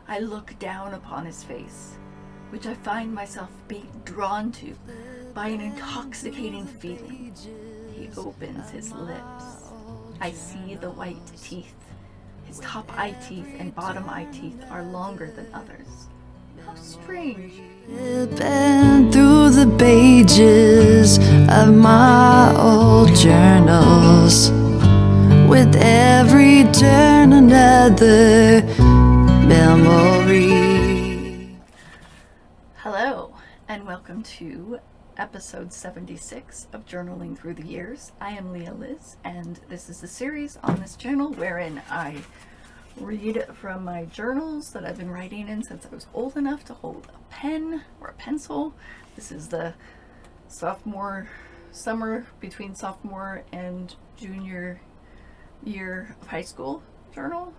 I look down upon his face, which I find myself being drawn to by an intoxicating feeling. He opens his lips. I see the white teeth. His top eye teeth and bottom eye teeth are longer than others. How strange. Flipping through the pages of my old journals, with every turn another memory. Hello, and welcome to episode 76 of Journaling Through the Years. I am Leah Liz, and this is a series on this channel wherein I read from my journals that I've been writing in since I was old enough to hold a pen or a pencil. This is the summer between sophomore and junior year of high school journal.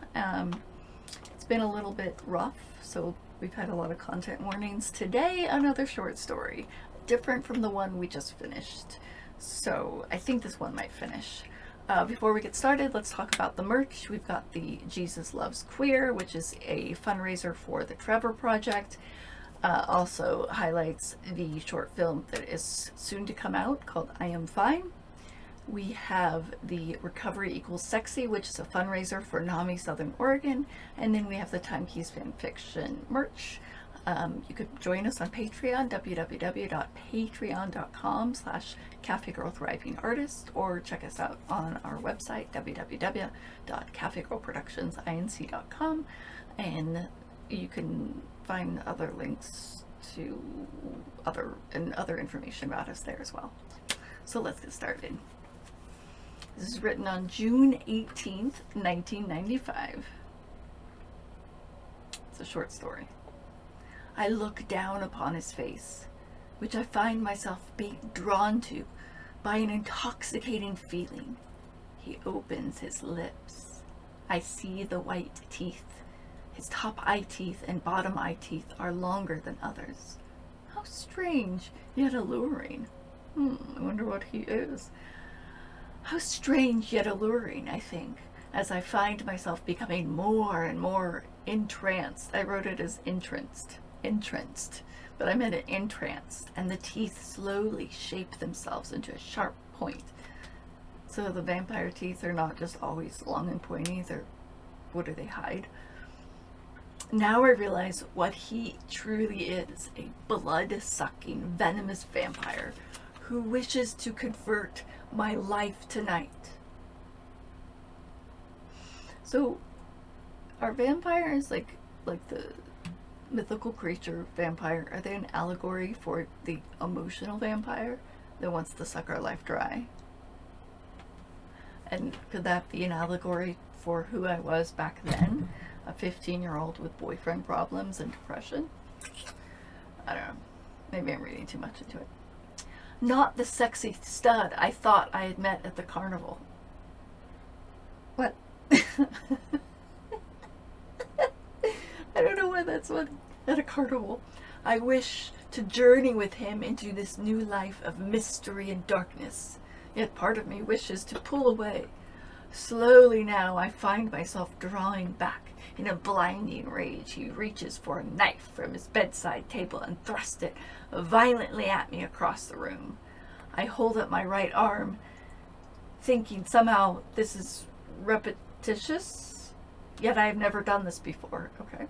It's been a little bit rough, so we've had a lot of content warnings. Today, another short story, different from the one we just finished. So I think this one might finish. Before we get started, let's talk about the merch. We've got the Jesus Loves Queer, which is a fundraiser for the Trevor Project. Also highlights the short film that is soon to come out called I Am Fine. We have the Recovery Equals Sexy, which is a fundraiser for NAMI Southern Oregon. And then we have the Timekeys fanfiction merch. You could join us on Patreon, www.patreon.com/CafeGirl Thriving Artist, or check us out on our website, www.cafegirlproductionsinc.com, and you can find other links to other information about us there as well. So let's get started. This is written on June 18th, 1995. It's a short story. I look down upon his face, which I find myself being drawn to by an intoxicating feeling. He opens his lips. I see the white teeth. His top eye teeth and bottom eye teeth are longer than others. How strange, yet alluring. I wonder what he is. How strange yet alluring, I think, as I find myself becoming more and more entranced. I wrote it as entranced, but I meant it entranced, and the teeth slowly shape themselves into a sharp point. So the vampire teeth are not just always long and pointy, what do they hide? Now I realize what he truly is, a blood-sucking, venomous vampire who wishes to convert my life tonight. So, are vampires like the mythical creature vampire, are they an allegory for the emotional vampire that wants to suck our life dry? And could that be an allegory for who I was back then? A 15-year-old with boyfriend problems and depression? I don't know. Maybe I'm reading too much into it. Not the sexy stud I thought I had met at the carnival. What? I don't know why that's what at a carnival. I wish to journey with him into this new life of mystery and darkness. Yet part of me wishes to pull away. Slowly now I find myself drawing back in a blinding rage. He reaches for a knife from his bedside table and thrusts it violently at me across the room. I hold up my right arm, thinking somehow this is repetitious, yet I have never done this before. Okay.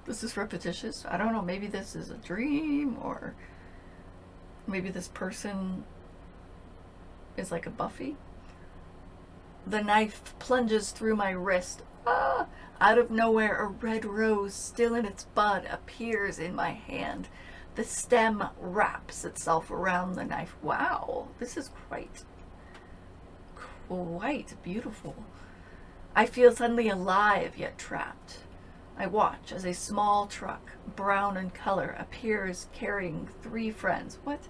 This is repetitious. I don't know, maybe this is a dream, or maybe this person is like a Buffy. The knife plunges through my wrist. Out of nowhere, a red rose, still in its bud, appears in my hand. The stem wraps itself around the knife. Wow, this is quite beautiful. I feel suddenly alive yet trapped. I watch as a small truck, brown in color, appears carrying 3 friends. What?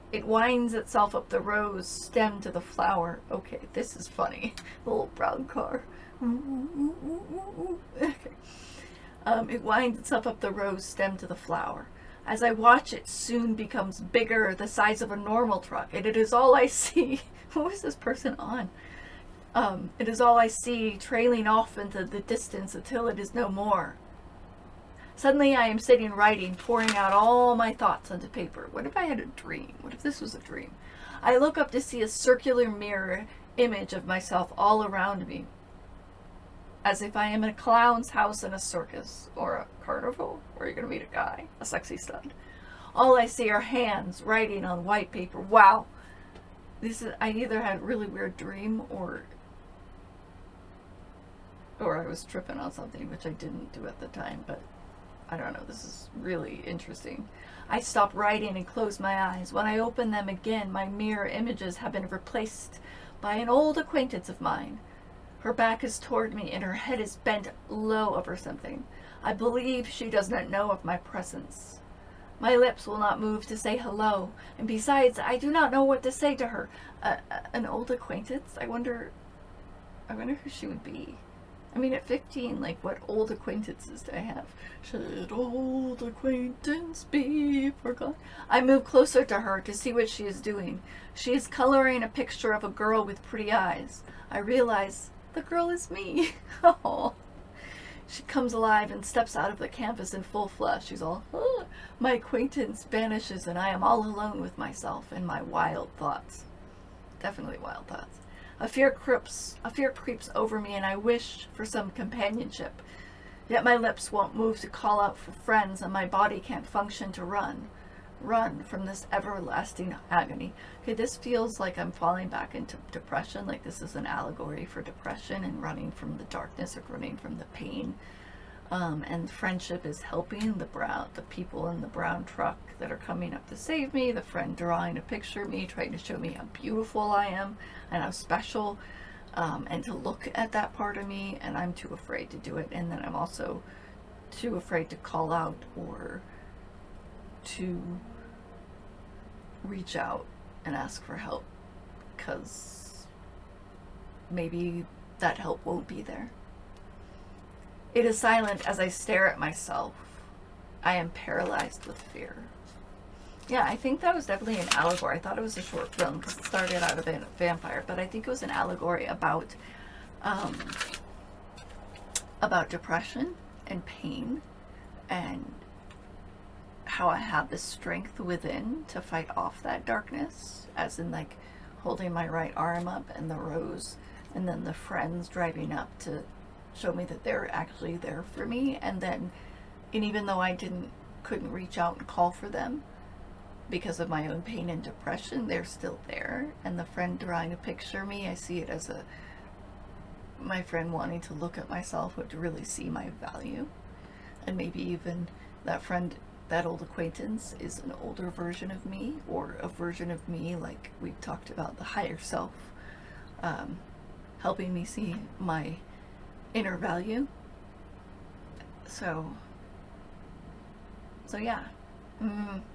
It winds itself up the rose stem to the flower. Okay, this is funny. The little brown car. Okay. It winds itself up the rose stem to the flower. As I watch, it soon becomes bigger, the size of a normal truck, and it is all I see. What was this person on? It is all I see, trailing off into the distance until it is no more. Suddenly I am sitting writing, pouring out all my thoughts onto paper. What if I had a dream? What if this was a dream? I look up to see a circular mirror image of myself all around me, as if I am in a clown's house in a circus or a carnival where you're going to meet a guy, a sexy stud. All I see are hands writing on white paper. Wow. I either had a really weird dream or I was tripping on something, which I didn't do at the time, but I don't know. This is really interesting. I stop writing and close my eyes. When I open them again, my mirror images have been replaced by an old acquaintance of mine. Her back is toward me and her head is bent low over something. I believe she does not know of my presence. My lips will not move to say hello, and besides, I do not know what to say to her. An old acquaintance? I wonder who she would be. I mean, at 15, like, what old acquaintances do I have? Should old acquaintance be forgotten? I move closer to her to see what she is doing. She is coloring a picture of a girl with pretty eyes. I realize the girl is me. Oh. She comes alive and steps out of the canvas in full flush. She's all, oh. My acquaintance vanishes and I am all alone with myself and my wild thoughts. Definitely wild thoughts. A fear creeps over me and I wish for some companionship. Yet my lips won't move to call out for friends and my body can't function to run. Run from this everlasting agony. Okay, this feels like I'm falling back into depression, like this is an allegory for depression and running from the darkness or running from the pain. And friendship is helping the people in the brown truck that are coming up to save me, the friend drawing a picture of me, trying to show me how beautiful I am and how special, and to look at that part of me, and I'm too afraid to do it. And then I'm also too afraid to call out or to reach out and ask for help, because maybe that help won't be there. It is silent as I stare at myself. I am paralyzed with fear. Yeah, I think that was definitely an allegory. I thought it was a short film because it started out of a vampire, but I think it was an allegory about depression and pain and how I have the strength within to fight off that darkness, as in like holding my right arm up and the rose, and then the friends driving up to show me that they're actually there for me. And even though I couldn't reach out and call for them because of my own pain and depression, they're still there. And the friend drawing a picture of me, I see it as my friend wanting to look at myself, but to really see my value. And maybe even that friend, that old acquaintance, is an older version of me, or a version of me like we talked about, the higher self, helping me see my inner value. So yeah,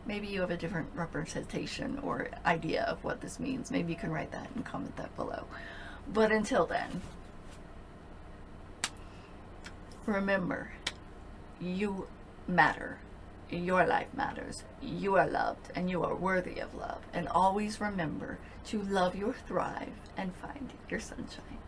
maybe you have a different representation or idea of what this means. Maybe you can write that and comment that below. But until then, remember, you matter. Your life matters. You are loved and you are worthy of love. And always remember to love your thrive and find your sunshine.